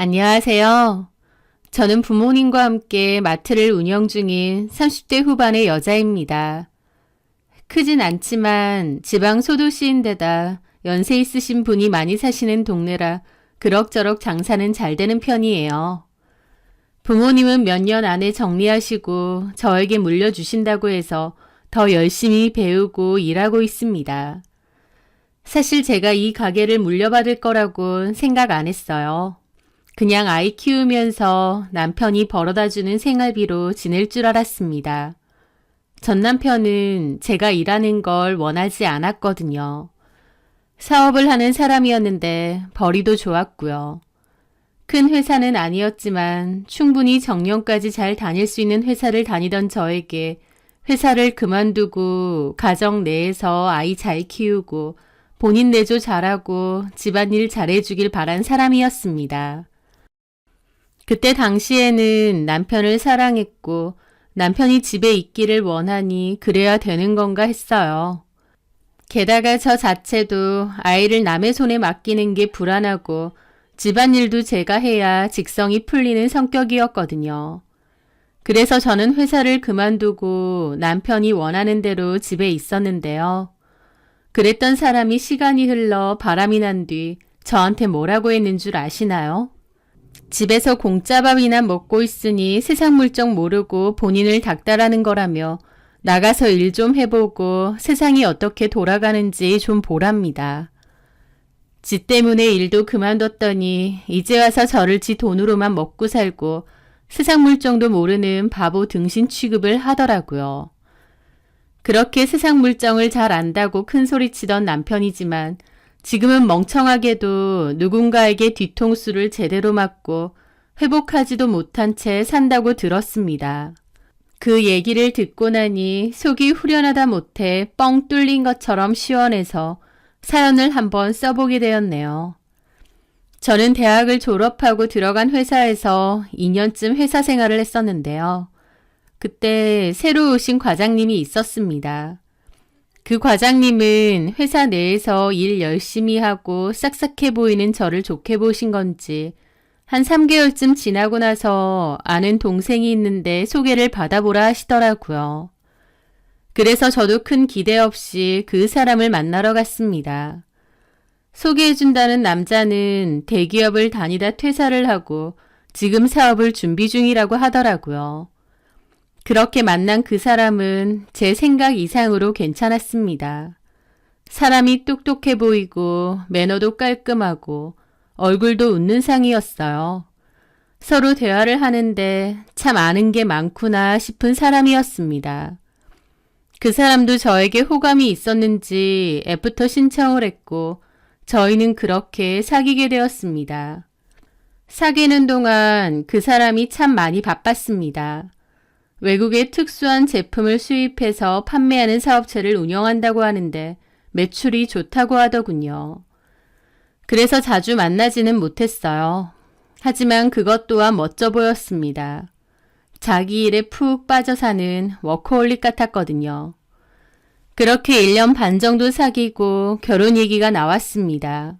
안녕하세요. 저는 부모님과 함께 마트를 운영 중인 30대 후반의 여자입니다. 크진 않지만 지방 소도시인데다 연세 있으신 분이 많이 사시는 동네라 그럭저럭 장사는 잘 되는 편이에요. 부모님은 몇 년 안에 정리하시고 저에게 물려주신다고 해서 더 열심히 배우고 일하고 있습니다. 사실 제가 이 가게를 물려받을 거라고는 생각 안 했어요. 그냥 아이 키우면서 남편이 벌어다주는 생활비로 지낼 줄 알았습니다. 전 남편은 제가 일하는 걸 원하지 않았거든요. 사업을 하는 사람이었는데 벌이도 좋았고요. 큰 회사는 아니었지만 충분히 정년까지 잘 다닐 수 있는 회사를 다니던 저에게 회사를 그만두고 가정 내에서 아이 잘 키우고 본인 내조 잘하고 집안일 잘해주길 바란 사람이었습니다. 그때 당시에는 남편을 사랑했고 남편이 집에 있기를 원하니 그래야 되는 건가 했어요. 게다가 저 자체도 아이를 남의 손에 맡기는 게 불안하고 집안일도 제가 해야 직성이 풀리는 성격이었거든요. 그래서 저는 회사를 그만두고 남편이 원하는 대로 집에 있었는데요. 그랬던 사람이 시간이 흘러 바람이 난 뒤 저한테 뭐라고 했는 줄 아시나요? 집에서 공짜밥이나 먹고 있으니 세상 물정 모르고 본인을 닥달하는 거라며 나가서 일 좀 해보고 세상이 어떻게 돌아가는지 좀 보랍니다. 지 때문에 일도 그만뒀더니 이제 와서 저를 지 돈으로만 먹고 살고 세상 물정도 모르는 바보 등신 취급을 하더라고요. 그렇게 세상 물정을 잘 안다고 큰소리치던 남편이지만 지금은 멍청하게도 누군가에게 뒤통수를 제대로 맞고 회복하지도 못한 채 산다고 들었습니다. 그 얘기를 듣고 나니 속이 후련하다 못해 뻥 뚫린 것처럼 시원해서 사연을 한번 써보게 되었네요. 저는 대학을 졸업하고 들어간 회사에서 2년쯤 회사 생활을 했었는데요. 그때 새로 오신 과장님이 있었습니다. 그 과장님은 회사 내에서 일 열심히 하고 싹싹해 보이는 저를 좋게 보신 건지 한 3개월쯤 지나고 나서 아는 동생이 있는데 소개를 받아보라 하시더라고요. 그래서 저도 큰 기대 없이 그 사람을 만나러 갔습니다. 소개해준다는 남자는 대기업을 다니다 퇴사를 하고 지금 사업을 준비 중이라고 하더라고요. 그렇게 만난 그 사람은 제 생각 이상으로 괜찮았습니다. 사람이 똑똑해 보이고 매너도 깔끔하고 얼굴도 웃는 상이었어요. 서로 대화를 하는데 참 아는 게 많구나 싶은 사람이었습니다. 그 사람도 저에게 호감이 있었는지 애프터 신청을 했고 저희는 그렇게 사귀게 되었습니다. 사귀는 동안 그 사람이 참 많이 바빴습니다. 외국의 특수한 제품을 수입해서 판매하는 사업체를 운영한다고 하는데 매출이 좋다고 하더군요. 그래서 자주 만나지는 못했어요. 하지만 그것 또한 멋져 보였습니다. 자기 일에 푹 빠져 사는 워커홀릭 같았거든요. 그렇게 1년 반 정도 사귀고 결혼 얘기가 나왔습니다.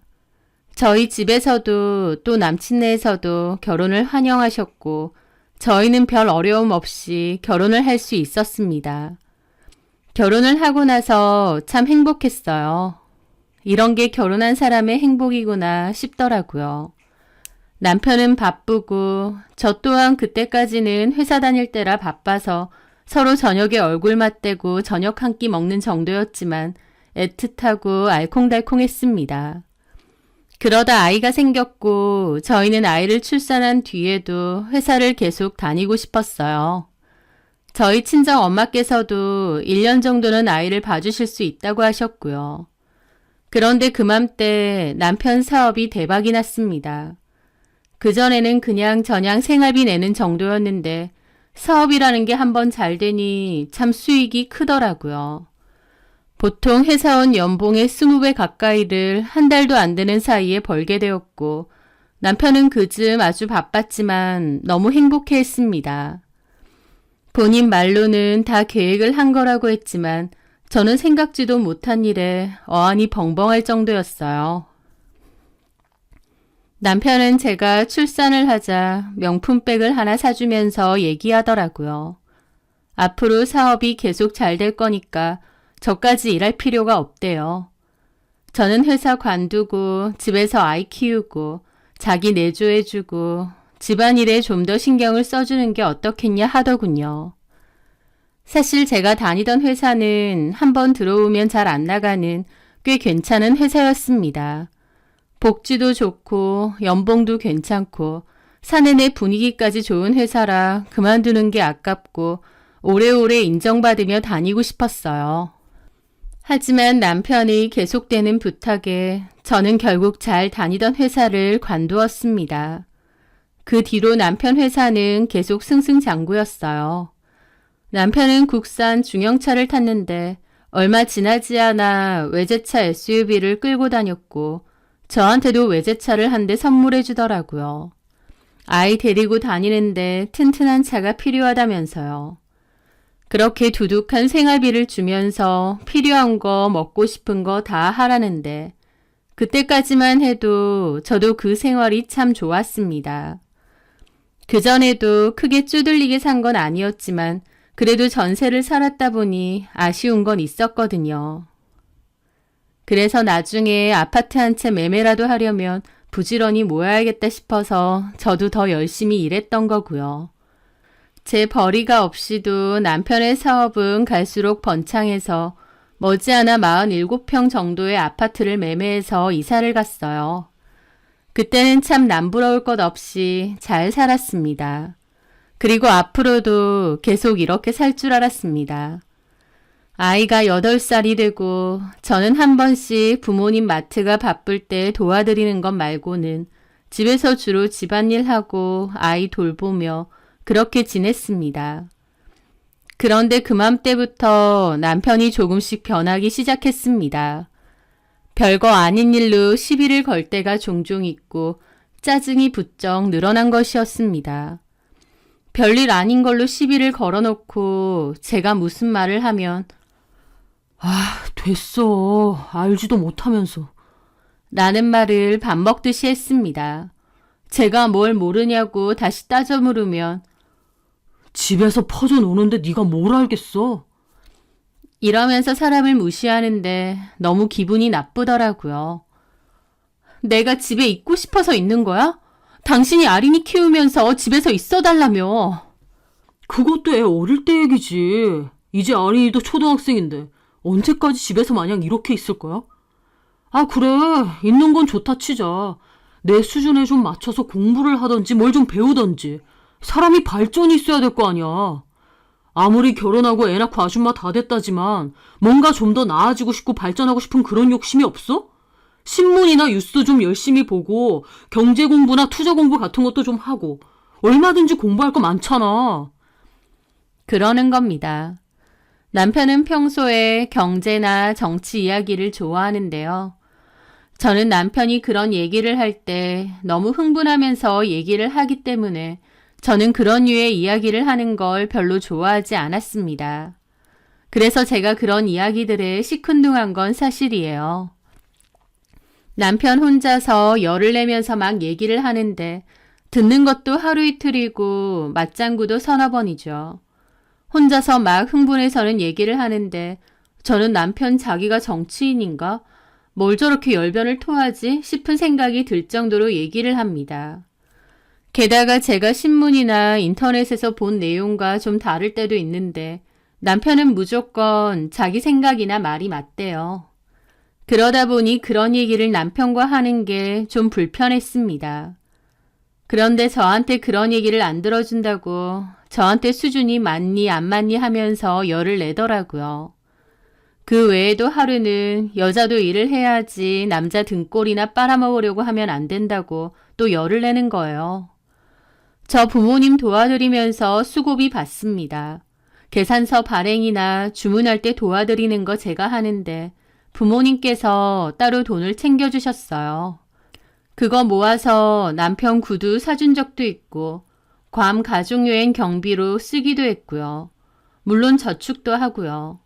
저희 집에서도 또 남친네에서도 결혼을 환영하셨고 저희는 별 어려움 없이 결혼을 할 수 있었습니다. 결혼을 하고 나서 참 행복했어요. 이런 게 결혼한 사람의 행복이구나 싶더라고요. 남편은 바쁘고 저 또한 그때까지는 회사 다닐 때라 바빠서 서로 저녁에 얼굴 맞대고 저녁 한 끼 먹는 정도였지만 애틋하고 알콩달콩했습니다. 그러다 아이가 생겼고 저희는 아이를 출산한 뒤에도 회사를 계속 다니고 싶었어요. 저희 친정 엄마께서도 1년 정도는 아이를 봐주실 수 있다고 하셨고요. 그런데 그맘때 남편 사업이 대박이 났습니다. 그전에는 그냥 저냥 생활비 내는 정도였는데 사업이라는 게 한번 잘 되니 참 수익이 크더라고요. 보통 회사원 연봉의 20배 가까이를 한 달도 안 되는 사이에 벌게 되었고 남편은 그즘 아주 바빴지만 너무 행복해했습니다. 본인 말로는 다 계획을 한 거라고 했지만 저는 생각지도 못한 일에 어안이 벙벙할 정도였어요. 남편은 제가 출산을 하자 명품백을 하나 사주면서 얘기하더라고요. 앞으로 사업이 계속 잘 될 거니까 저까지 일할 필요가 없대요. 저는 회사 관두고 집에서 아이 키우고 자기 내조해주고 집안일에 좀 더 신경을 써주는 게 어떻겠냐 하더군요. 사실 제가 다니던 회사는 한번 들어오면 잘 안 나가는 꽤 괜찮은 회사였습니다. 복지도 좋고 연봉도 괜찮고 사내내 분위기까지 좋은 회사라 그만두는 게 아깝고 오래오래 인정받으며 다니고 싶었어요. 하지만 남편의 계속되는 부탁에 저는 결국 잘 다니던 회사를 관두었습니다. 그 뒤로 남편 회사는 계속 승승장구였어요. 남편은 국산 중형차를 탔는데 얼마 지나지 않아 외제차 SUV를 끌고 다녔고 저한테도 외제차를 한 대 선물해 주더라고요. 아이 데리고 다니는데 튼튼한 차가 필요하다면서요. 그렇게 두둑한 생활비를 주면서 필요한 거 먹고 싶은 거 다 하라는데 그때까지만 해도 저도 그 생활이 참 좋았습니다. 그전에도 크게 쪼들리게 산 건 아니었지만 그래도 전세를 살았다 보니 아쉬운 건 있었거든요. 그래서 나중에 아파트 한 채 매매라도 하려면 부지런히 모아야겠다 싶어서 저도 더 열심히 일했던 거고요. 제 벌이가 없이도 남편의 사업은 갈수록 번창해서 머지않아 47평 정도의 아파트를 매매해서 이사를 갔어요. 그때는 참 남부러울 것 없이 잘 살았습니다. 그리고 앞으로도 계속 이렇게 살 줄 알았습니다. 아이가 8살이 되고 저는 한 번씩 부모님 마트가 바쁠 때 도와드리는 것 말고는 집에서 주로 집안일하고 아이 돌보며 그렇게 지냈습니다. 그런데 그맘때부터 남편이 조금씩 변하기 시작했습니다. 별거 아닌 일로 시비를 걸 때가 종종 있고 짜증이 부쩍 늘어난 것이었습니다. 별일 아닌 걸로 시비를 걸어놓고 제가 무슨 말을 하면 됐어. 알지도 못하면서. 라는 말을 밥 먹듯이 했습니다. 제가 뭘 모르냐고 다시 따져 물으면 집에서 퍼져 노는데 네가 뭘 알겠어? 이러면서 사람을 무시하는데 너무 기분이 나쁘더라고요. 내가 집에 있고 싶어서 있는 거야? 당신이 아린이 키우면서 집에서 있어달라며. 그것도 애 어릴 때 얘기지. 이제 아린이도 초등학생인데 언제까지 집에서 마냥 이렇게 있을 거야? 그래. 있는 건 좋다 치자. 내 수준에 좀 맞춰서 공부를 하던지 뭘 좀 배우던지. 사람이 발전이 있어야 될 거 아니야. 아무리 결혼하고 애 낳고 아줌마 다 됐다지만 뭔가 좀 더 나아지고 싶고 발전하고 싶은 그런 욕심이 없어? 신문이나 뉴스 좀 열심히 보고 경제 공부나 투자 공부 같은 것도 좀 하고 얼마든지 공부할 거 많잖아. 그러는 겁니다. 남편은 평소에 경제나 정치 이야기를 좋아하는데요. 저는 남편이 그런 얘기를 할 때 너무 흥분하면서 얘기를 하기 때문에 저는 그런 류의 이야기를 하는 걸 별로 좋아하지 않았습니다. 그래서 제가 그런 이야기들에 시큰둥한 건 사실이에요. 남편 혼자서 열을 내면서 막 얘기를 하는데 듣는 것도 하루 이틀이고 맞장구도 서너 번이죠. 혼자서 막 흥분해서는 얘기를 하는데 저는 남편 자기가 정치인인가? 뭘 저렇게 열변을 토하지? 싶은 생각이 들 정도로 얘기를 합니다. 게다가 제가 신문이나 인터넷에서 본 내용과 좀 다를 때도 있는데 남편은 무조건 자기 생각이나 말이 맞대요. 그러다 보니 그런 얘기를 남편과 하는 게 좀 불편했습니다. 그런데 저한테 그런 얘기를 안 들어준다고 저한테 수준이 맞니 안 맞니 하면서 열을 내더라고요. 그 외에도 하루는 여자도 일을 해야지 남자 등골이나 빨아먹으려고 하면 안 된다고 또 열을 내는 거예요. 저 부모님 도와드리면서 수고비 받습니다. 계산서 발행이나 주문할 때 도와드리는 거 제가 하는데 부모님께서 따로 돈을 챙겨주셨어요. 그거 모아서 남편 구두 사준 적도 있고 괌 가족여행 경비로 쓰기도 했고요. 물론 저축도 하고요.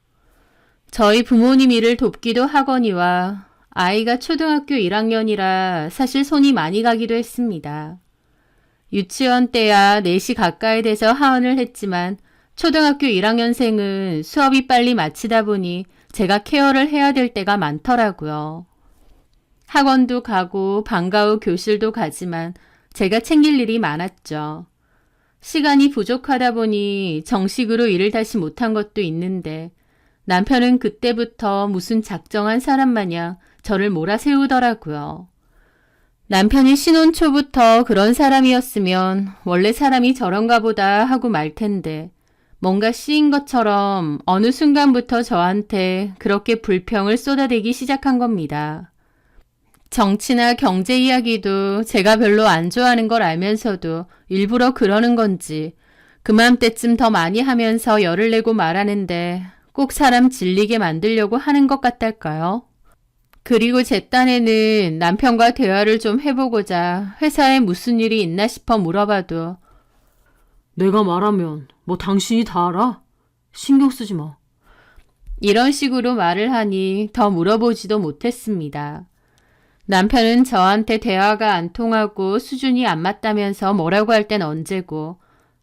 저희 부모님 일을 돕기도 하거니와 아이가 초등학교 1학년이라 사실 손이 많이 가기도 했습니다. 유치원 때야 4시 가까이 돼서 하원을 했지만 초등학교 1학년생은 수업이 빨리 마치다 보니 제가 케어를 해야 될 때가 많더라고요. 학원도 가고 방과 후 교실도 가지만 제가 챙길 일이 많았죠. 시간이 부족하다 보니 정식으로 일을 다시 못한 것도 있는데 남편은 그때부터 무슨 작정한 사람 마냥 저를 몰아세우더라고요. 남편이 신혼 초부터 그런 사람이었으면 원래 사람이 저런가 보다 하고 말 텐데 뭔가 씌인 것처럼 어느 순간부터 저한테 그렇게 불평을 쏟아대기 시작한 겁니다. 정치나 경제 이야기도 제가 별로 안 좋아하는 걸 알면서도 일부러 그러는 건지 그맘때쯤 더 많이 하면서 열을 내고 말하는데 꼭 사람 질리게 만들려고 하는 것 같달까요? 그리고 제 딴에는 남편과 대화를 좀 해보고자 회사에 무슨 일이 있나 싶어 물어봐도 내가 말하면 뭐 당신이 다 알아? 신경 쓰지 마. 이런 식으로 말을 하니 더 물어보지도 못했습니다. 남편은 저한테 대화가 안 통하고 수준이 안 맞다면서 뭐라고 할 땐 언제고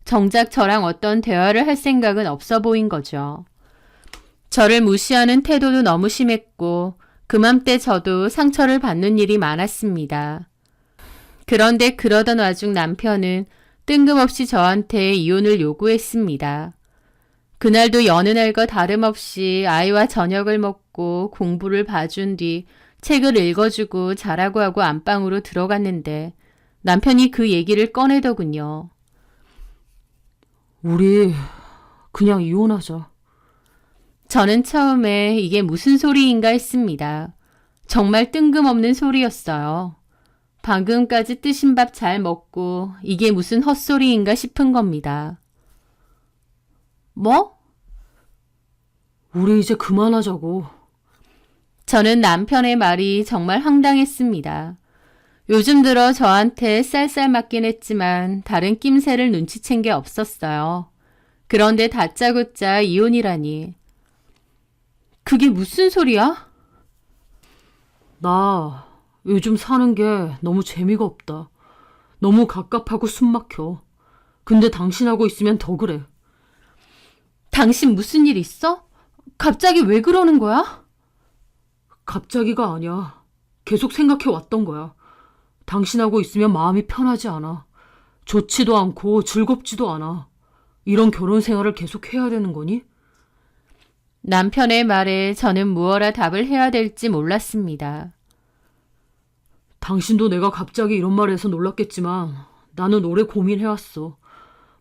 정작 저랑 어떤 대화를 할 생각은 없어 보인 거죠. 저를 무시하는 태도도 너무 심했고 그맘때 저도 상처를 받는 일이 많았습니다. 그런데 그러던 와중 남편은 뜬금없이 저한테 이혼을 요구했습니다. 그날도 여느 날과 다름없이 아이와 저녁을 먹고 공부를 봐준 뒤 책을 읽어주고 자라고 하고 안방으로 들어갔는데 남편이 그 얘기를 꺼내더군요. 우리 그냥 이혼하자. 저는 처음에 이게 무슨 소리인가 했습니다. 정말 뜬금없는 소리였어요. 방금까지 뜨신 밥 잘 먹고 이게 무슨 헛소리인가 싶은 겁니다. 뭐? 우리 이제 그만하자고. 저는 남편의 말이 정말 황당했습니다. 요즘 들어 저한테 쌀쌀 맞긴 했지만 다른 낌새를 눈치챈 게 없었어요. 그런데 다짜고짜 이혼이라니. 그게 무슨 소리야? 나 요즘 사는 게 너무 재미가 없다. 너무 갑갑하고 숨 막혀. 근데 당신하고 있으면 더 그래. 당신 무슨 일 있어? 갑자기 왜 그러는 거야? 갑자기가 아니야. 계속 생각해 왔던 거야. 당신하고 있으면 마음이 편하지 않아. 좋지도 않고 즐겁지도 않아. 이런 결혼 생활을 계속 해야 되는 거니? 남편의 말에 저는 무어라 답을 해야 될지 몰랐습니다. 당신도 내가 갑자기 이런 말을 해서 놀랐겠지만 나는 오래 고민해왔어.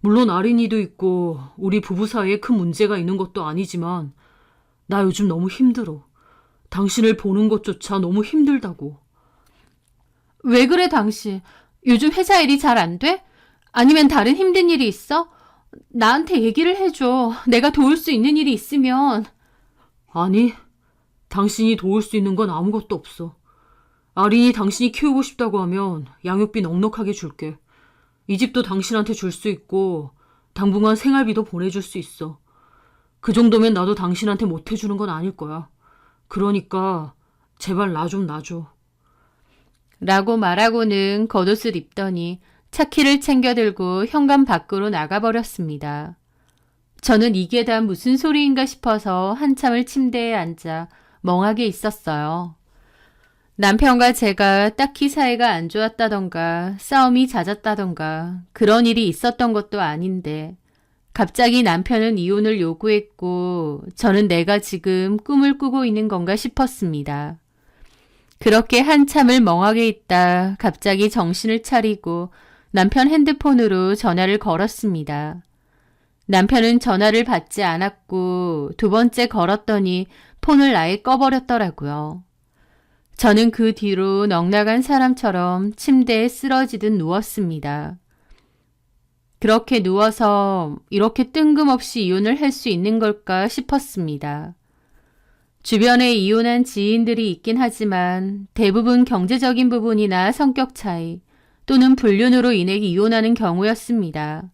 물론 아린이도 있고 우리 부부 사이에 큰 문제가 있는 것도 아니지만 나 요즘 너무 힘들어. 당신을 보는 것조차 너무 힘들다고. 왜 그래 당신? 요즘 회사 일이 잘 안 돼? 아니면 다른 힘든 일이 있어? 나한테 얘기를 해줘. 내가 도울 수 있는 일이 있으면. 아니, 당신이 도울 수 있는 건 아무것도 없어. 아린이 당신이 키우고 싶다고 하면 양육비 넉넉하게 줄게. 이 집도 당신한테 줄 수 있고 당분간 생활비도 보내줄 수 있어. 그 정도면 나도 당신한테 못 해주는 건 아닐 거야. 그러니까 제발 나 좀 놔줘. 라고 말하고는 겉옷을 입더니 차키를 챙겨 들고 현관 밖으로 나가버렸습니다. 저는 이게 다 무슨 소리인가 싶어서 한참을 침대에 앉아 멍하게 있었어요. 남편과 제가 딱히 사이가 안 좋았다던가 싸움이 잦았다던가 그런 일이 있었던 것도 아닌데 갑자기 남편은 이혼을 요구했고 저는 내가 지금 꿈을 꾸고 있는 건가 싶었습니다. 그렇게 한참을 멍하게 있다 갑자기 정신을 차리고 남편 핸드폰으로 전화를 걸었습니다. 남편은 전화를 받지 않았고 두 번째 걸었더니 폰을 아예 꺼버렸더라고요. 저는 그 뒤로 넋나간 사람처럼 침대에 쓰러지듯 누웠습니다. 그렇게 누워서 이렇게 뜬금없이 이혼을 할 수 있는 걸까 싶었습니다. 주변에 이혼한 지인들이 있긴 하지만 대부분 경제적인 부분이나 성격 차이 또는 불륜으로 인해 이혼하는 경우였습니다.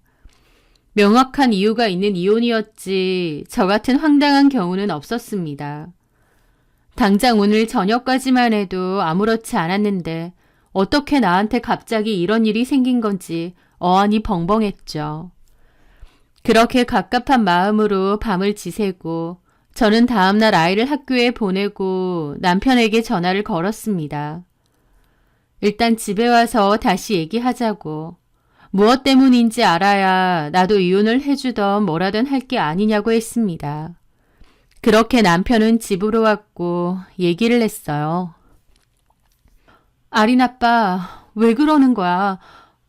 명확한 이유가 있는 이혼이었지 저 같은 황당한 경우는 없었습니다. 당장 오늘 저녁까지만 해도 아무렇지 않았는데 어떻게 나한테 갑자기 이런 일이 생긴 건지 어안이 벙벙했죠. 그렇게 갑갑한 마음으로 밤을 지새고 저는 다음날 아이를 학교에 보내고 남편에게 전화를 걸었습니다. 일단 집에 와서 다시 얘기하자고. 무엇 때문인지 알아야 나도 이혼을 해주던 뭐라든 할 게 아니냐고 했습니다. 그렇게 남편은 집으로 왔고 얘기를 했어요. 아린 아빠, 왜 그러는 거야?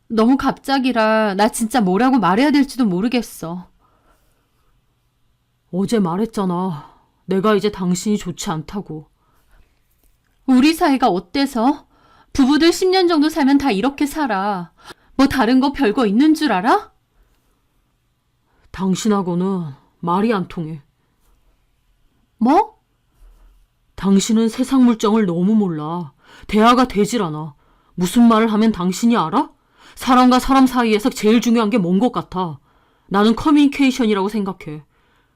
너무 갑작이라 나 진짜 뭐라고 말해야 될지도 모르겠어. 어제 말했잖아. 내가 이제 당신이 좋지 않다고. 우리 사이가 어때서? 부부들 10년 정도 살면 다 이렇게 살아. 뭐 다른 거 별거 있는 줄 알아? 당신하고는 말이 안 통해. 뭐? 당신은 세상 물정을 너무 몰라. 대화가 되질 않아. 무슨 말을 하면 당신이 알아? 사람과 사람 사이에서 제일 중요한 게 뭔 것 같아. 나는 커뮤니케이션이라고 생각해.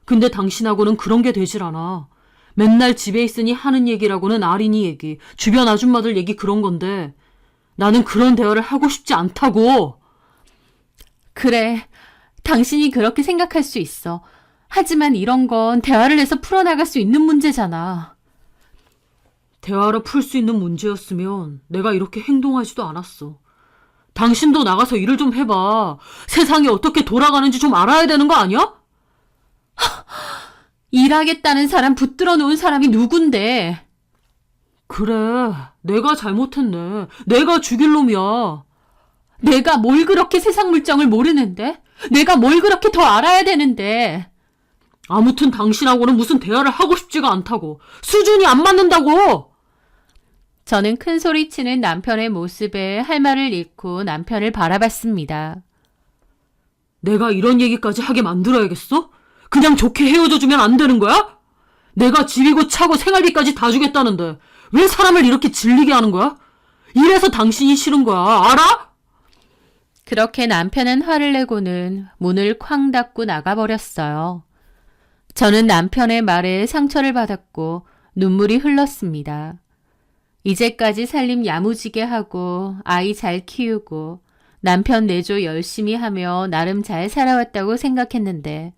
근데 당신하고는 그런 게 되질 않아. 맨날 집에 있으니 하는 얘기라고는 아린이 얘기, 주변 아줌마들 얘기 그런 건데 나는 그런 대화를 하고 싶지 않다고. 그래, 당신이 그렇게 생각할 수 있어. 하지만 이런 건 대화를 해서 풀어나갈 수 있는 문제잖아. 대화로 풀 수 있는 문제였으면 내가 이렇게 행동하지도 않았어. 당신도 나가서 일을 좀 해봐. 세상이 어떻게 돌아가는지 좀 알아야 되는 거 아니야? 일하겠다는 사람 붙들어 놓은 사람이 누군데? 그래, 내가 잘못했네. 내가 죽일 놈이야. 내가 뭘 그렇게 세상 물정을 모르는데? 내가 뭘 그렇게 더 알아야 되는데? 아무튼 당신하고는 무슨 대화를 하고 싶지가 않다고. 수준이 안 맞는다고. 저는 큰 소리치는 남편의 모습에 할 말을 잃고 남편을 바라봤습니다. 내가 이런 얘기까지 하게 만들어야겠어? 그냥 좋게 헤어져주면 안 되는 거야? 내가 집이고 차고 생활비까지 다 주겠다는데 왜 사람을 이렇게 질리게 하는 거야? 이래서 당신이 싫은 거야. 알아? 그렇게 남편은 화를 내고는 문을 쾅 닫고 나가버렸어요. 저는 남편의 말에 상처를 받았고 눈물이 흘렀습니다. 이제까지 살림 야무지게 하고 아이 잘 키우고 남편 내조 열심히 하며 나름 잘 살아왔다고 생각했는데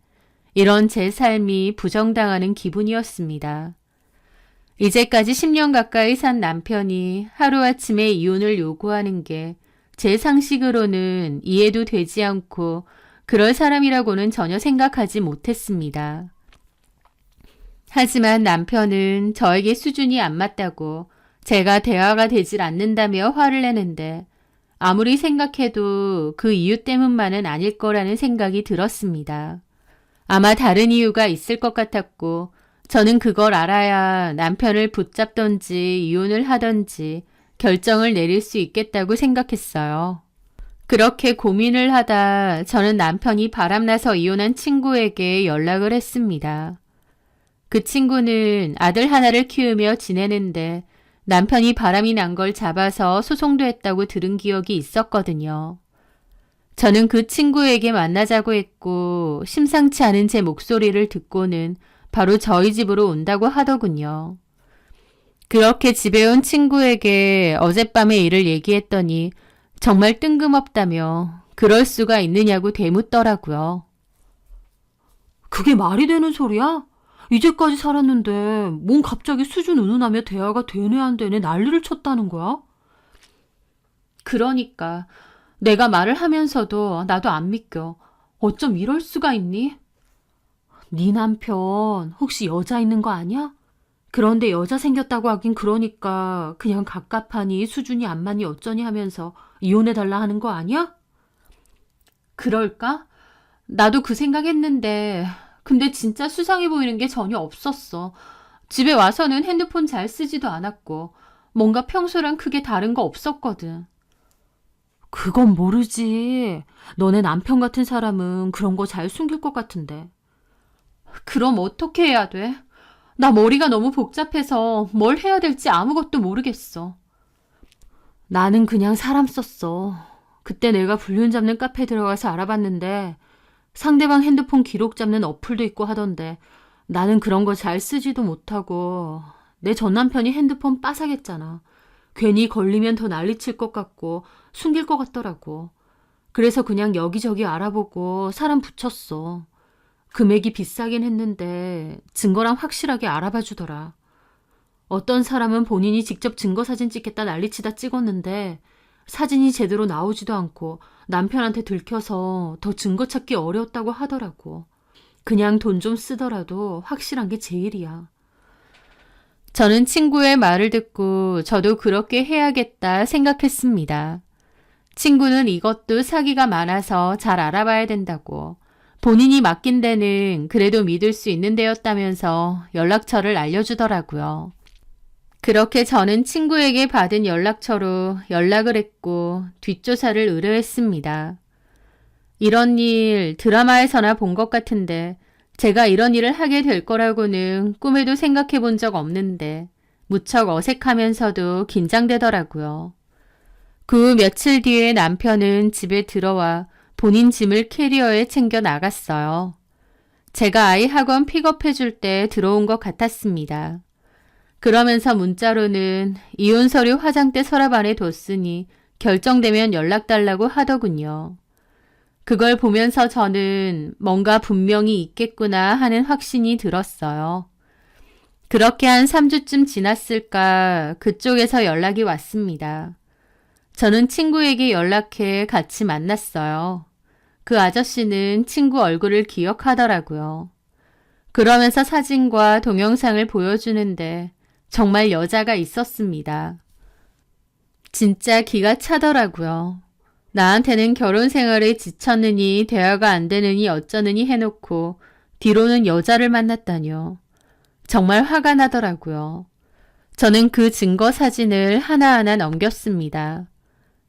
이런 제 삶이 부정당하는 기분이었습니다. 이제까지 10년 가까이 산 남편이 하루아침에 이혼을 요구하는 게 제 상식으로는 이해도 되지 않고 그럴 사람이라고는 전혀 생각하지 못했습니다. 하지만 남편은 저에게 수준이 안 맞다고 제가 대화가 되질 않는다며 화를 내는데 아무리 생각해도 그 이유 때문만은 아닐 거라는 생각이 들었습니다. 아마 다른 이유가 있을 것 같았고 저는 그걸 알아야 남편을 붙잡던지 이혼을 하던지 결정을 내릴 수 있겠다고 생각했어요. 그렇게 고민을 하다 저는 남편이 바람나서 이혼한 친구에게 연락을 했습니다. 그 친구는 아들 하나를 키우며 지내는데 남편이 바람이 난 걸 잡아서 소송도 했다고 들은 기억이 있었거든요. 저는 그 친구에게 만나자고 했고 심상치 않은 제 목소리를 듣고는 바로 저희 집으로 온다고 하더군요. 그렇게 집에 온 친구에게 어젯밤의 일을 얘기했더니 정말 뜬금없다며 그럴 수가 있느냐고 되묻더라고요. 그게 말이 되는 소리야? 이제까지 살았는데 뭔 갑자기 수준 운운하며 대화가 되네 안 되네 난리를 쳤다는 거야? 그러니까 내가 말을 하면서도 나도 안 믿겨. 어쩜 이럴 수가 있니? 네 남편 혹시 여자 있는 거 아니야? 그런데 여자 생겼다고 하긴 그러니까 그냥 갑갑하니 수준이 안 맞니 어쩌니 하면서 이혼해달라 하는 거 아니야? 그럴까? 나도 그 생각했는데 근데 진짜 수상해 보이는 게 전혀 없었어. 집에 와서는 핸드폰 잘 쓰지도 않았고 뭔가 평소랑 크게 다른 거 없었거든. 그건 모르지. 너네 남편 같은 사람은 그런 거 잘 숨길 것 같은데. 그럼 어떻게 해야 돼? 나 머리가 너무 복잡해서 뭘 해야 될지 아무것도 모르겠어. 나는 그냥 사람 썼어. 그때 내가 불륜 잡는 카페 들어가서 알아봤는데 상대방 핸드폰 기록 잡는 어플도 있고 하던데 나는 그런 거 잘 쓰지도 못하고 내 전 남편이 핸드폰 빠삭했잖아. 괜히 걸리면 더 난리칠 것 같고 숨길 것 같더라고. 그래서 그냥 여기저기 알아보고 사람 붙였어. 금액이 비싸긴 했는데 증거랑 확실하게 알아봐 주더라. 어떤 사람은 본인이 직접 증거사진 찍겠다 난리치다 찍었는데 사진이 제대로 나오지도 않고 남편한테 들켜서 더 증거 찾기 어려웠다고 하더라고. 그냥 돈 좀 쓰더라도 확실한 게 제일이야. 저는 친구의 말을 듣고 저도 그렇게 해야겠다 생각했습니다. 친구는 이것도 사기가 많아서 잘 알아봐야 된다고, 본인이 맡긴 데는 그래도 믿을 수 있는 데였다면서 연락처를 알려주더라고요. 그렇게 저는 친구에게 받은 연락처로 연락을 했고 뒷조사를 의뢰했습니다. 이런 일 드라마에서나 본 것 같은데 제가 이런 일을 하게 될 거라고는 꿈에도 생각해 본 적 없는데 무척 어색하면서도 긴장되더라고요. 그 며칠 뒤에 남편은 집에 들어와 본인 짐을 캐리어에 챙겨 나갔어요. 제가 아이 학원 픽업해 줄 때 들어온 것 같았습니다. 그러면서 문자로는 이혼 서류 화장대 서랍 안에 뒀으니 결정되면 연락 달라고 하더군요. 그걸 보면서 저는 뭔가 분명히 있겠구나 하는 확신이 들었어요. 그렇게 한 3주쯤 지났을까 그쪽에서 연락이 왔습니다. 저는 친구에게 연락해 같이 만났어요. 그 아저씨는 친구 얼굴을 기억하더라고요. 그러면서 사진과 동영상을 보여주는데 정말 여자가 있었습니다. 진짜 기가 차더라고요. 나한테는 결혼 생활에 지쳤느니 대화가 안 되느니 어쩌느니 해놓고 뒤로는 여자를 만났다뇨. 정말 화가 나더라고요. 저는 그 증거 사진을 하나하나 넘겼습니다.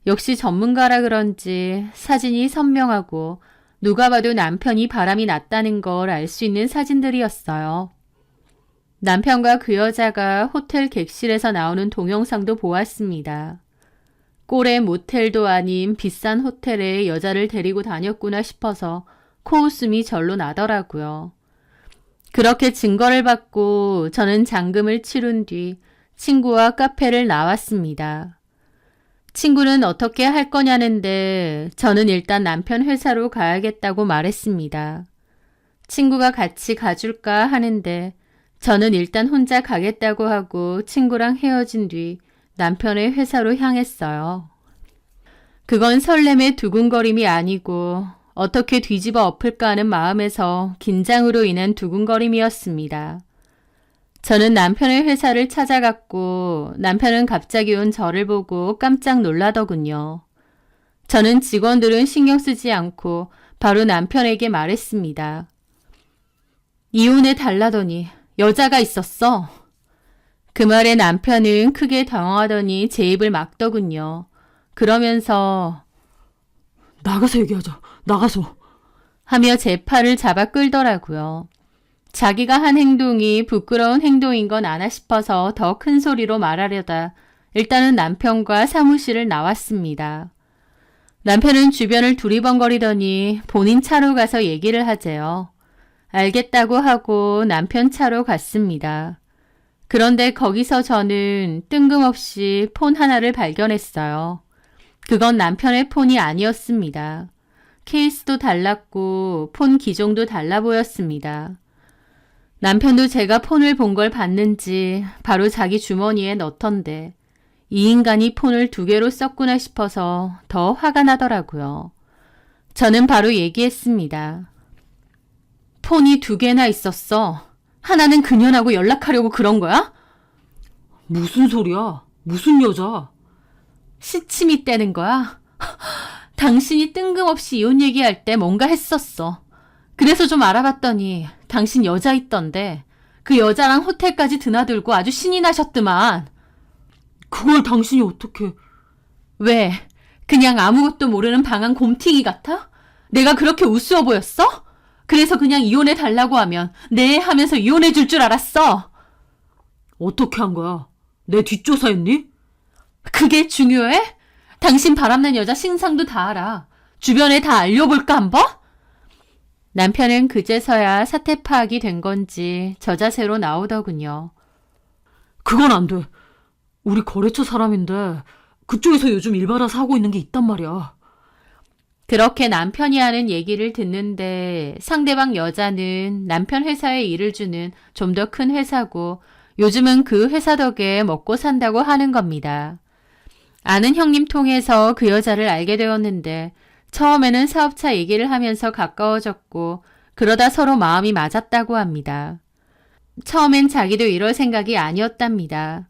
역시 전문가라 그런지 사진이 선명하고 누가 봐도 남편이 바람이 났다는 걸 알 수 있는 사진들이었어요. 남편과 그 여자가 호텔 객실에서 나오는 동영상도 보았습니다. 꼴의 모텔도 아닌 비싼 호텔에 여자를 데리고 다녔구나 싶어서 코웃음이 절로 나더라고요. 그렇게 증거를 받고 저는 잔금을 치른 뒤 친구와 카페를 나왔습니다. 친구는 어떻게 할 거냐는데 저는 일단 남편 회사로 가야겠다고 말했습니다. 친구가 같이 가줄까 하는데 저는 일단 혼자 가겠다고 하고 친구랑 헤어진 뒤 남편의 회사로 향했어요. 그건 설렘의 두근거림이 아니고 어떻게 뒤집어 엎을까 하는 마음에서 긴장으로 인한 두근거림이었습니다. 저는 남편의 회사를 찾아갔고 남편은 갑자기 온 저를 보고 깜짝 놀라더군요. 저는 직원들은 신경 쓰지 않고 바로 남편에게 말했습니다. 이혼해 달라더니 여자가 있었어. 그 말에 남편은 크게 당황하더니 제 입을 막더군요. 그러면서 나가서 얘기하자. 나가서. 하며 제 팔을 잡아 끌더라고요. 자기가 한 행동이 부끄러운 행동인 건 아나 싶어서 더 큰 소리로 말하려다 일단은 남편과 사무실을 나왔습니다. 남편은 주변을 두리번거리더니 본인 차로 가서 얘기를 하재요. 알겠다고 하고 남편 차로 갔습니다. 그런데 거기서 저는 뜬금없이 폰 하나를 발견했어요. 그건 남편의 폰이 아니었습니다. 케이스도 달랐고 폰 기종도 달라 보였습니다. 남편도 제가 폰을 본 걸 봤는지 바로 자기 주머니에 넣던데 이 인간이 폰을 2개로 썼구나 싶어서 더 화가 나더라고요. 저는 바로 얘기했습니다. 폰이 2개나 있었어. 하나는 그년하고 연락하려고 그런 거야? 무슨 소리야? 무슨 여자? 시침이 떼는 거야? 당신이 뜬금없이 이혼 얘기할 때 뭔가 했었어. 그래서 좀 알아봤더니 당신 여자 있던데 그 여자랑 호텔까지 드나들고 아주 신이 나셨더만. 그걸 당신이 어떻게... 왜? 그냥 아무것도 모르는 방한 곰튀기 같아? 내가 그렇게 우스워 보였어? 그래서 그냥 이혼해 달라고 하면 네 하면서 이혼해 줄 줄 알았어. 어떻게 한 거야? 내 뒷조사했니? 그게 중요해? 당신 바람난 여자 신상도 다 알아. 주변에 다 알려볼까 한번? 남편은 그제서야 사태 파악이 된 건지 저 자세로 나오더군요. 그건 안 돼. 우리 거래처 사람인데 그쪽에서 요즘 일받아서 하고 있는 게 있단 말이야. 그렇게 남편이 하는 얘기를 듣는데 상대방 여자는 남편 회사에 일을 주는 좀 더 큰 회사고 요즘은 그 회사 덕에 먹고 산다고 하는 겁니다. 아는 형님 통해서 그 여자를 알게 되었는데 처음에는 사업차 얘기를 하면서 가까워졌고 그러다 서로 마음이 맞았다고 합니다. 처음엔 자기도 이럴 생각이 아니었답니다.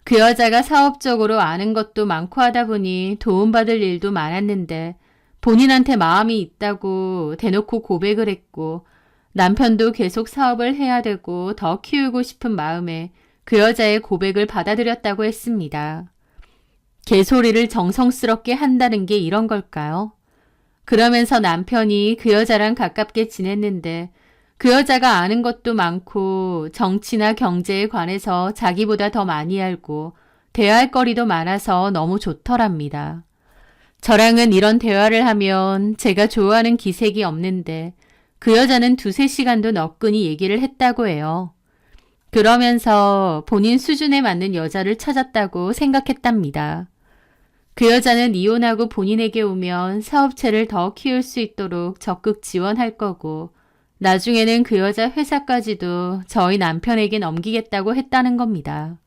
그 여자가 사업적으로 아는 것도 많고 하다 보니 도움받을 일도 많았는데 본인한테 마음이 있다고 대놓고 고백을 했고 남편도 계속 사업을 해야 되고 더 키우고 싶은 마음에 그 여자의 고백을 받아들였다고 했습니다. 개소리를 정성스럽게 한다는 게 이런 걸까요? 그러면서 남편이 그 여자랑 가깝게 지냈는데 그 여자가 아는 것도 많고 정치나 경제에 관해서 자기보다 더 많이 알고 대화할 거리도 많아서 너무 좋더랍니다. 저랑은 이런 대화를 하면 제가 좋아하는 기색이 없는데 그 여자는 2-3시간도 너끈히 얘기를 했다고 해요. 그러면서 본인 수준에 맞는 여자를 찾았다고 생각했답니다. 그 여자는 이혼하고 본인에게 오면 사업체를 더 키울 수 있도록 적극 지원할 거고 나중에는 그 여자 회사까지도 저희 남편에게 넘기겠다고 했다는 겁니다.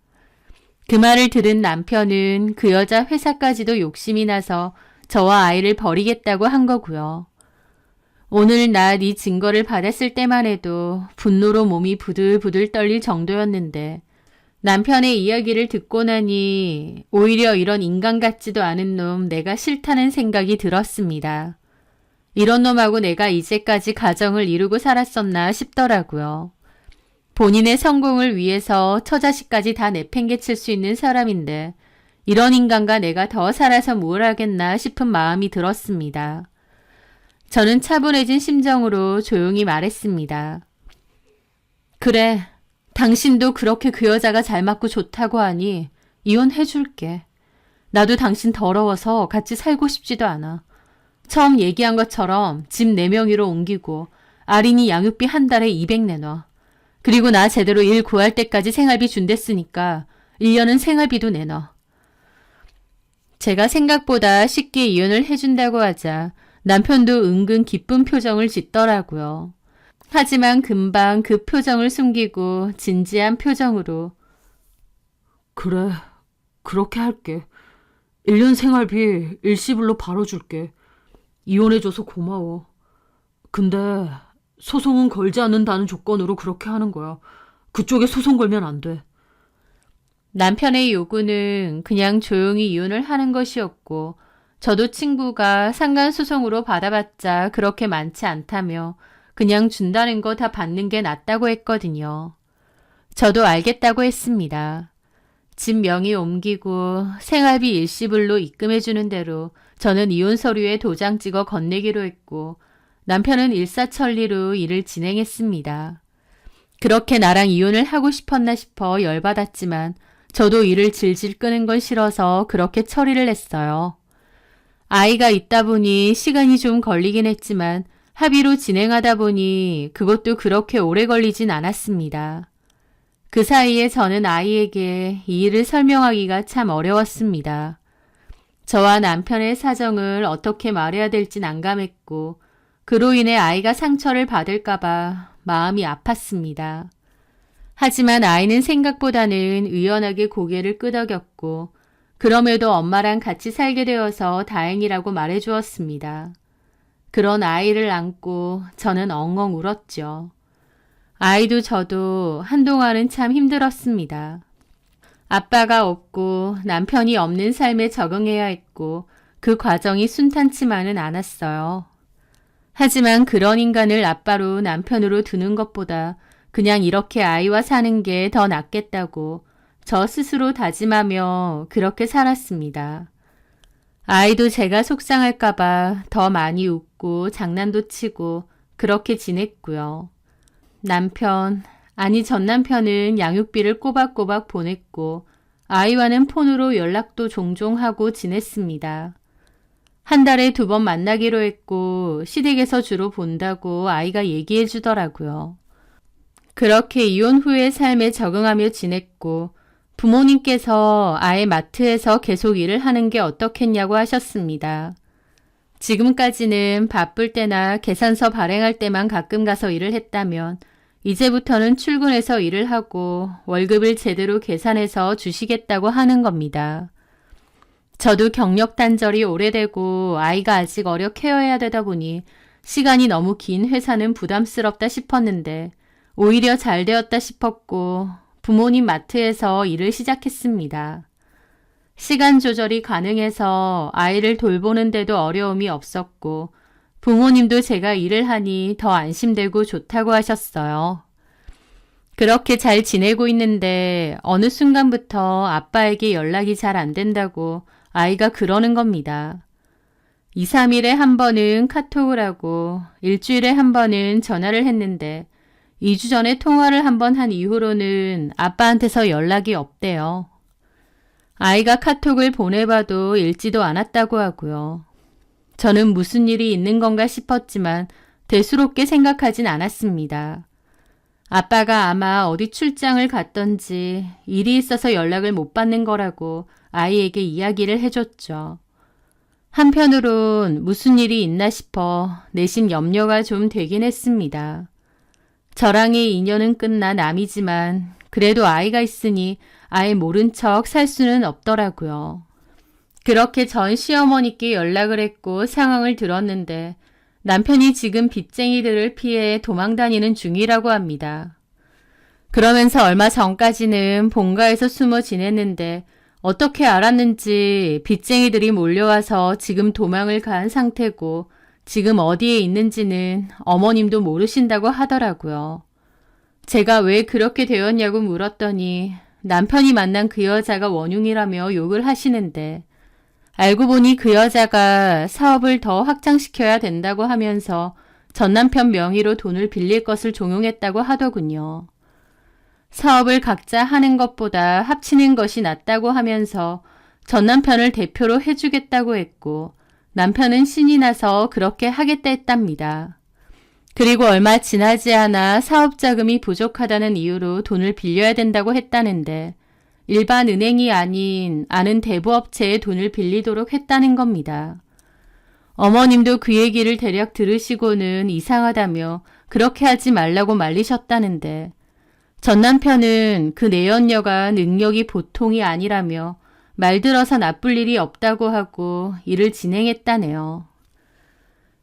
그 말을 들은 남편은 그 여자 회사까지도 욕심이 나서 저와 아이를 버리겠다고 한 거고요. 오늘 날 이 증거를 받았을 때만 해도 분노로 몸이 부들부들 떨릴 정도였는데 남편의 이야기를 듣고 나니 오히려 이런 인간 같지도 않은 놈 내가 싫다는 생각이 들었습니다. 이런 놈하고 내가 이제까지 가정을 이루고 살았었나 싶더라고요. 본인의 성공을 위해서 처자식까지 다 내팽개칠 수 있는 사람인데 이런 인간과 내가 더 살아서 뭘 하겠나 싶은 마음이 들었습니다. 저는 차분해진 심정으로 조용히 말했습니다. 그래, 당신도 그렇게 그 여자가 잘 맞고 좋다고 하니 이혼해줄게. 나도 당신 더러워서 같이 살고 싶지도 않아. 처음 얘기한 것처럼 집 4명이로 옮기고 아린이 양육비 한 달에 200 내놔. 그리고 나 제대로 일 구할 때까지 생활비 준댔으니까 1년은 생활비도 내놔. 제가 생각보다 쉽게 이혼을 해준다고 하자 남편도 은근 기쁜 표정을 짓더라고요. 하지만 금방 그 표정을 숨기고 진지한 표정으로 그래, 그렇게 할게. 1년 생활비 일시불로 바로 줄게. 이혼해줘서 고마워. 근데 소송은 걸지 않는다는 조건으로 그렇게 하는 거야. 그쪽에 소송 걸면 안 돼. 남편의 요구는 그냥 조용히 이혼을 하는 것이었고 저도 친구가 상간소송으로 받아봤자 그렇게 많지 않다며 그냥 준다는 거 다 받는 게 낫다고 했거든요. 저도 알겠다고 했습니다. 집 명의 옮기고 생활비 일시불로 입금해주는 대로 저는 이혼 서류에 도장 찍어 건네기로 했고 남편은 일사천리로 일을 진행했습니다. 그렇게 나랑 이혼을 하고 싶었나 싶어 열받았지만 저도 일을 질질 끄는 건 싫어서 그렇게 처리를 했어요. 아이가 있다 보니 시간이 좀 걸리긴 했지만 합의로 진행하다 보니 그것도 그렇게 오래 걸리진 않았습니다. 그 사이에 저는 아이에게 이 일을 설명하기가 참 어려웠습니다. 저와 남편의 사정을 어떻게 말해야 될지 난감했고 그로 인해 아이가 상처를 받을까봐 마음이 아팠습니다. 하지만 아이는 생각보다는 의연하게 고개를 끄덕였고 그럼에도 엄마랑 같이 살게 되어서 다행이라고 말해주었습니다. 그런 아이를 안고 저는 엉엉 울었죠. 아이도 저도 한동안은 참 힘들었습니다. 아빠가 없고 남편이 없는 삶에 적응해야 했고 그 과정이 순탄치만은 않았어요. 하지만 그런 인간을 아빠로 남편으로 두는 것보다 그냥 이렇게 아이와 사는 게 더 낫겠다고 저 스스로 다짐하며 그렇게 살았습니다. 아이도 제가 속상할까봐 더 많이 웃고 장난도 치고 그렇게 지냈고요. 전 남편은 양육비를 꼬박꼬박 보냈고 아이와는 폰으로 연락도 종종 하고 지냈습니다. 한 달에 2번 만나기로 했고 시댁에서 주로 본다고 아이가 얘기해 주더라고요. 그렇게 이혼 후의 삶에 적응하며 지냈고 부모님께서 아예 마트에서 계속 일을 하는 게 어떻겠냐고 하셨습니다. 지금까지는 바쁠 때나 계산서 발행할 때만 가끔 가서 일을 했다면 이제부터는 출근해서 일을 하고 월급을 제대로 계산해서 주시겠다고 하는 겁니다. 저도 경력 단절이 오래되고 아이가 아직 어려 케어해야 되다 보니 시간이 너무 긴 회사는 부담스럽다 싶었는데 오히려 잘 되었다 싶었고 부모님 마트에서 일을 시작했습니다. 시간 조절이 가능해서 아이를 돌보는데도 어려움이 없었고 부모님도 제가 일을 하니 더 안심되고 좋다고 하셨어요. 그렇게 잘 지내고 있는데 어느 순간부터 아빠에게 연락이 잘 안 된다고 아이가 그러는 겁니다. 2, 3일에 한 번은 카톡을 하고 일주일에 한 번은 전화를 했는데 2주 전에 통화를 한 번 한 이후로는 아빠한테서 연락이 없대요. 아이가 카톡을 보내봐도 읽지도 않았다고 하고요. 저는 무슨 일이 있는 건가 싶었지만 대수롭게 생각하진 않았습니다. 아빠가 아마 어디 출장을 갔던지 일이 있어서 연락을 못 받는 거라고 아이에게 이야기를 해줬죠. 한편으론 무슨 일이 있나 싶어 내심 염려가 좀 되긴 했습니다. 저랑의 인연은 끝난 남이지만 그래도 아이가 있으니 아예 모른 척 살 수는 없더라고요. 그렇게 전 시어머니께 연락을 했고 상황을 들었는데 남편이 지금 빚쟁이들을 피해 도망다니는 중이라고 합니다. 그러면서 얼마 전까지는 본가에서 숨어 지냈는데 어떻게 알았는지 빚쟁이들이 몰려와서 지금 도망을 간 상태고 지금 어디에 있는지는 어머님도 모르신다고 하더라고요. 제가 왜 그렇게 되었냐고 물었더니 남편이 만난 그 여자가 원흉이라며 욕을 하시는데 알고 보니 그 여자가 사업을 더 확장시켜야 된다고 하면서 전 남편 명의로 돈을 빌릴 것을 종용했다고 하더군요. 사업을 각자 하는 것보다 합치는 것이 낫다고 하면서 전 남편을 대표로 해주겠다고 했고 남편은 신이 나서 그렇게 하겠다 했답니다. 그리고 얼마 지나지 않아 사업 자금이 부족하다는 이유로 돈을 빌려야 된다고 했다는데 일반 은행이 아닌 아는 대부업체에 돈을 빌리도록 했다는 겁니다. 어머님도 그 얘기를 대략 들으시고는 이상하다며 그렇게 하지 말라고 말리셨다는데 전 남편은 그 내연녀가 능력이 보통이 아니라며 말 들어서 나쁠 일이 없다고 하고 일을 진행했다네요.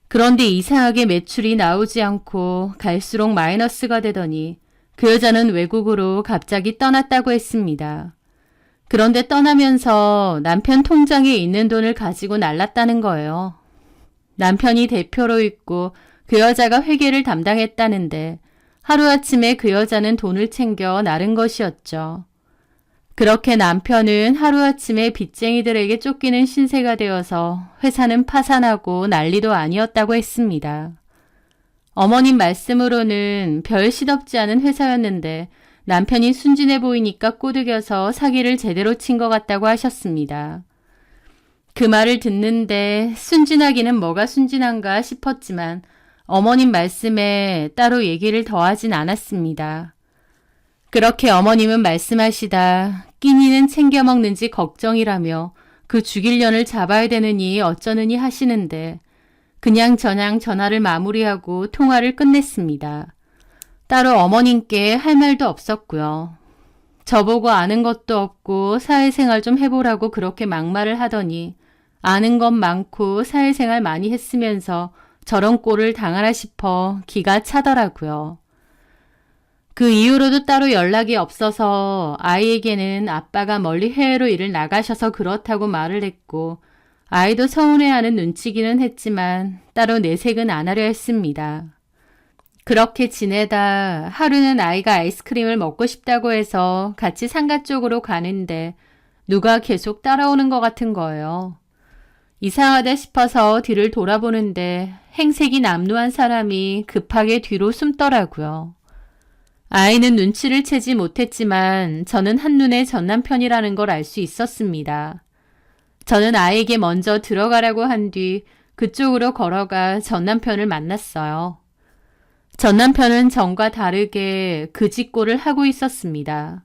그런데 이상하게 매출이 나오지 않고 갈수록 마이너스가 되더니 그 여자는 외국으로 갑자기 떠났다고 했습니다. 그런데 떠나면서 남편 통장에 있는 돈을 가지고 날랐다는 거예요. 남편이 대표로 있고 그 여자가 회계를 담당했다는데 하루아침에 그 여자는 돈을 챙겨 나른 것이었죠. 그렇게 남편은 하루아침에 빚쟁이들에게 쫓기는 신세가 되어서 회사는 파산하고 난리도 아니었다고 했습니다. 어머님 말씀으로는 별 시덥지 않은 회사였는데 남편이 순진해 보이니까 꼬드겨서 사기를 제대로 친 것 같다고 하셨습니다. 그 말을 듣는데 순진하기는 뭐가 순진한가 싶었지만 어머님 말씀에 따로 얘기를 더하진 않았습니다. 그렇게 어머님은 말씀하시다 끼니는 챙겨 먹는지 걱정이라며 그 죽일년을 잡아야 되느니 어쩌느니 하시는데 그냥 저냥 전화를 마무리하고 통화를 끝냈습니다. 따로 어머님께 할 말도 없었고요. 저보고 아는 것도 없고 사회생활 좀 해보라고 그렇게 막말을 하더니 아는 것 많고 사회생활 많이 했으면서 저런 꼴을 당하나 싶어 기가 차더라고요. 그 이후로도 따로 연락이 없어서 아이에게는 아빠가 멀리 해외로 일을 나가셔서 그렇다고 말을 했고 아이도 서운해하는 눈치기는 했지만 따로 내색은 안 하려 했습니다. 그렇게 지내다 하루는 아이가 아이스크림을 먹고 싶다고 해서 같이 상가 쪽으로 가는데 누가 계속 따라오는 것 같은 거예요. 이상하다 싶어서 뒤를 돌아보는데 행색이 남루한 사람이 급하게 뒤로 숨더라고요. 아이는 눈치를 채지 못했지만 저는 한눈에 전 남편이라는 걸 알 수 있었습니다. 저는 아이에게 먼저 들어가라고 한 뒤 그쪽으로 걸어가 전 남편을 만났어요. 전 남편은 전과 다르게 그 짓꼴을 하고 있었습니다.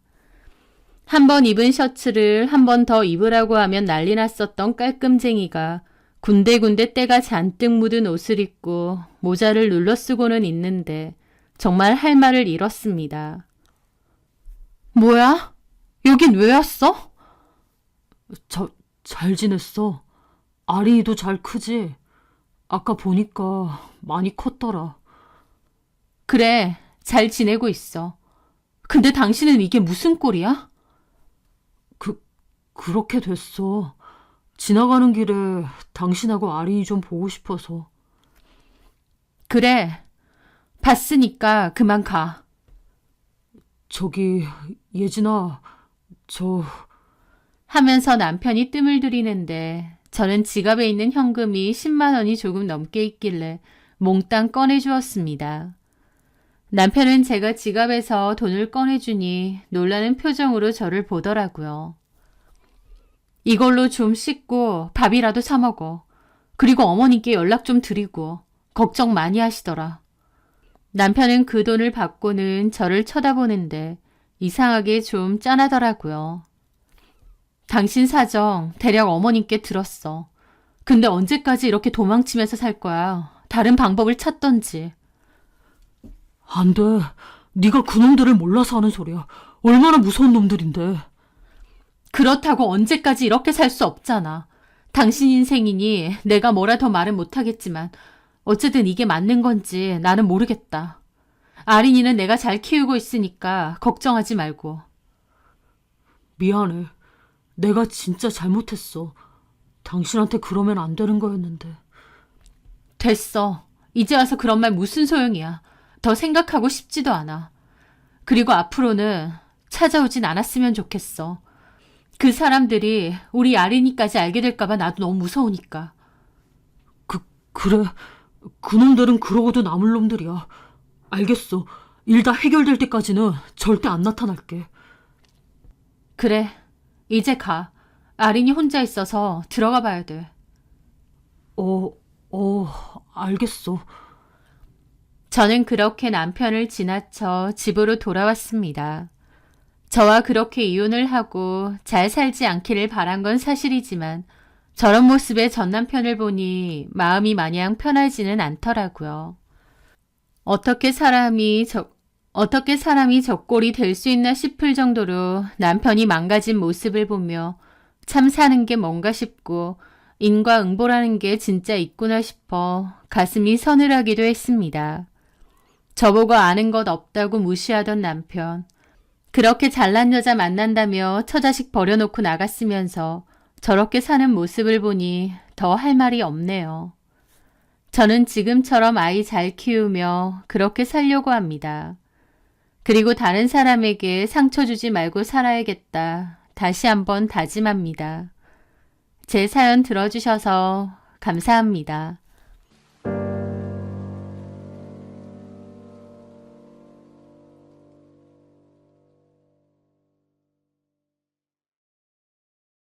한 번 입은 셔츠를 한 번 더 입으라고 하면 난리 났었던 깔끔쟁이가 군데군데 때가 잔뜩 묻은 옷을 입고 모자를 눌러 쓰고는 있는데 정말 할 말을 잃었습니다. 뭐야? 여긴 왜 왔어? 잘 지냈어? 아린이도 잘 크지? 아까 보니까 많이 컸더라. 그래, 잘 지내고 있어. 근데 당신은 이게 무슨 꼴이야? 그렇게 됐어. 지나가는 길에 당신하고 아린이 좀 보고 싶어서. 그래, 봤으니까 그만 가. 저기, 예진아, 하면서 남편이 뜸을 들이는데 저는 지갑에 있는 현금이 10만 원이 조금 넘게 있길래 몽땅 꺼내주었습니다. 남편은 제가 지갑에서 돈을 꺼내주니 놀라는 표정으로 저를 보더라고요. 이걸로 좀 씻고 밥이라도 사 먹어. 그리고 어머니께 연락 좀 드리고 걱정 많이 하시더라. 남편은 그 돈을 받고는 저를 쳐다보는데 이상하게 좀 짠하더라고요. 당신 사정 대략 어머님께 들었어. 근데 언제까지 이렇게 도망치면서 살 거야? 다른 방법을 찾던지. 안 돼. 네가 그놈들을 몰라서 하는 소리야. 얼마나 무서운 놈들인데. 그렇다고 언제까지 이렇게 살 수 없잖아. 당신 인생이니 내가 뭐라 더 말은 못하겠지만 어쨌든 이게 맞는 건지 나는 모르겠다. 아린이는 내가 잘 키우고 있으니까 걱정하지 말고. 미안해. 내가 진짜 잘못했어. 당신한테 그러면 안 되는 거였는데. 됐어. 이제 와서 그런 말 무슨 소용이야. 더 생각하고 싶지도 않아. 그리고 앞으로는 찾아오진 않았으면 좋겠어. 그 사람들이 우리 아린이까지 알게 될까봐 나도 너무 무서우니까. 그래. 그놈들은 그러고도 남을 놈들이야. 알겠어. 일 다 해결될 때까지는 절대 안 나타날게. 그래. 이제 가. 아린이 혼자 있어서 들어가 봐야 돼. 알겠어. 저는 그렇게 남편을 지나쳐 집으로 돌아왔습니다. 저와 그렇게 이혼을 하고 잘 살지 않기를 바란 건 사실이지만 저런 모습의 전 남편을 보니 마음이 마냥 편하지는 않더라고요. 어떻게 사람이 저 꼴이 될 수 있나 싶을 정도로 남편이 망가진 모습을 보며 참 사는 게 뭔가 싶고 인과응보라는 게 진짜 있구나 싶어 가슴이 서늘하기도 했습니다. 저보고 아는 것 없다고 무시하던 남편. 그렇게 잘난 여자 만난다며 처자식 버려놓고 나갔으면서 저렇게 사는 모습을 보니 더 할 말이 없네요. 저는 지금처럼 아이 잘 키우며 그렇게 살려고 합니다. 그리고 다른 사람에게 상처 주지 말고 살아야겠다. 다시 한번 다짐합니다. 제 사연 들어주셔서 감사합니다.